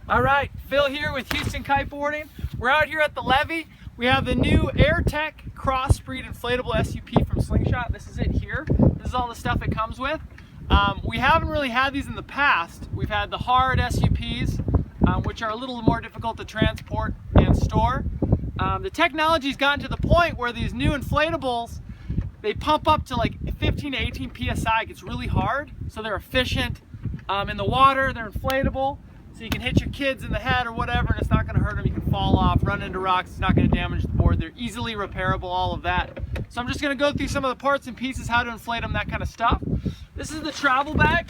All right, Phil here with Houston Kiteboarding. We're out here at the levee. We have the new AirTech Crossbreed Inflatable SUP from Slingshot. This is it here. This is all the stuff it comes with. We haven't really had these in the past. We've had the hard SUPs, which are a little more difficult to transport and store. The technology's gotten to the point where these new inflatables, they pump up to like 15 to 18 PSI. It gets really hard, so they're efficient. In the water, they're inflatable. So you can hit your kids in the head or whatever and it's not going to hurt them. You can fall off, run into rocks, it's not going to damage the board. They're easily repairable, all of that. So I'm just going to go through some of the parts and pieces, how to inflate them, that kind of stuff. This is the travel bag.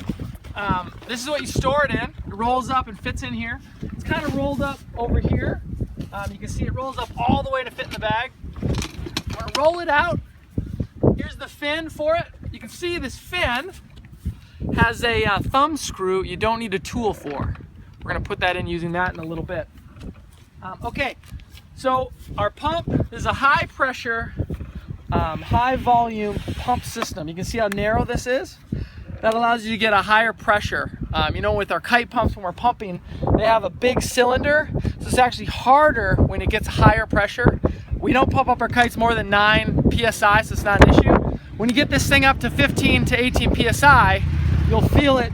This is what you store it in. It rolls up and fits in here. It's kind of rolled up over here. You can see it rolls up all the way to fit in the bag. I'm going to roll it out. Here's the fin for it. You can see this fin has a thumb screw you don't need a tool for. We're going to put that in using that in a little bit. Okay, so our pump is a high pressure, high volume pump system. You can see how narrow this is. That allows you to get a higher pressure. You know, with our kite pumps when we're pumping, they have a big cylinder, so it's actually harder when it gets higher pressure. We don't pump up our kites more than 9 PSI, so it's not an issue. When you get this thing up to 15 to 18 PSI, you'll feel it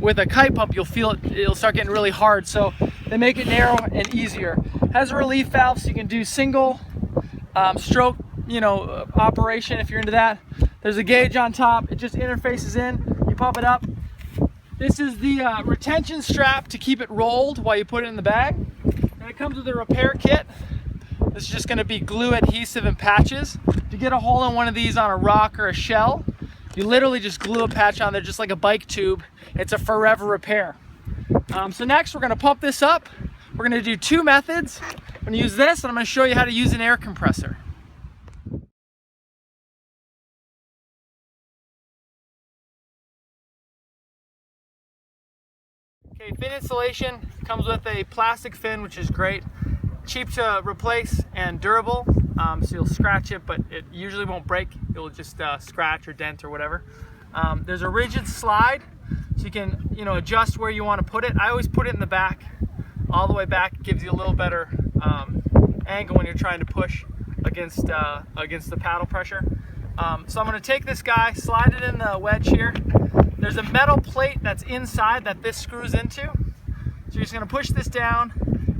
with a kite pump. You'll feel it, it'll start getting really hard. So they make it narrow and easier. Has a relief valve, so you can do single stroke, operation if you're into that. There's a gauge on top. It just interfaces in. You pump it up. This is the retention strap to keep it rolled while you put it in the bag. And it comes with a repair kit. This is just going to be glue, adhesive, and patches. If you get a hole in one of these on a rock or a shell, you literally just glue a patch on there just like a bike tube. It's a forever repair. So next we're going to pump this up. We're going to do 2 methods. I'm going to use this and I'm going to show you how to use an air compressor. Okay, fin installation comes with a plastic fin, which is great. Cheap to replace and durable. So you'll scratch it, but it usually won't break. It'll just scratch or dent or whatever. There's a rigid slide, so you can adjust where you want to put it. I always put it in the back, all the way back. It gives you a little better angle when you're trying to push against the paddle pressure. So I'm going to take this guy, slide it in the wedge here. There's a metal plate that's inside that this screws into. So you're just going to push this down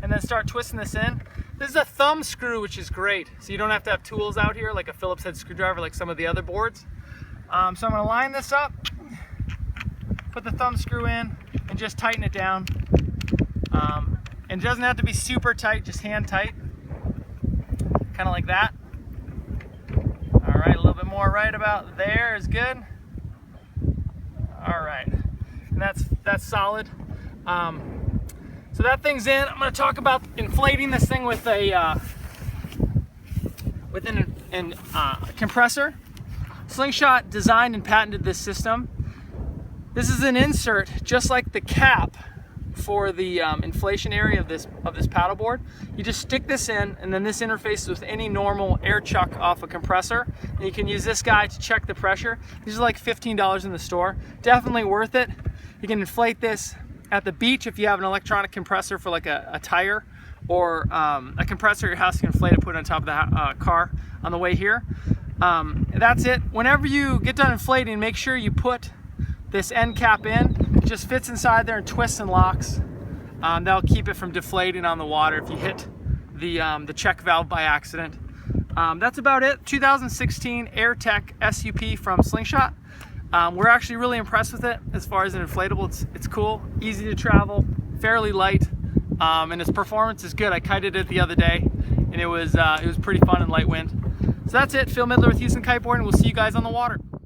and then start twisting this in. This is a thumb screw, which is great. So you don't have to have tools out here like a Phillips head screwdriver like some of the other boards. So I'm going to line this up, put the thumb screw in, and just tighten it down. And it doesn't have to be super tight, just hand tight. Kind of like that. All right, a little bit more right about there is good. All right, and that's solid. So that thing's in. I'm going to talk about inflating this thing with a compressor. Slingshot designed and patented this system. This is an insert just like the cap for the inflation area of this paddleboard. You just stick this in, and then this interfaces with any normal air chuck off a compressor. And you can use this guy to check the pressure. These are like $15 in the store. Definitely worth it. You can inflate this at the beach if you have an electronic compressor for like a tire, or a compressor at your house. You can inflate it, put it on top of the car on the way here. That's it. Whenever you get done inflating, make sure you put this end cap in. It just fits inside there and twists and locks. That'll keep it from deflating on the water if you hit the check valve by accident. That's about it. 2016 AirTech SUP from Slingshot. We're actually really impressed with it as far as an inflatable. It's cool, easy to travel, fairly light, and its performance is good. I kited it the other day, and it was pretty fun in light wind. So that's it. Phil Midler with Houston Kiteboarding. We'll see you guys on the water.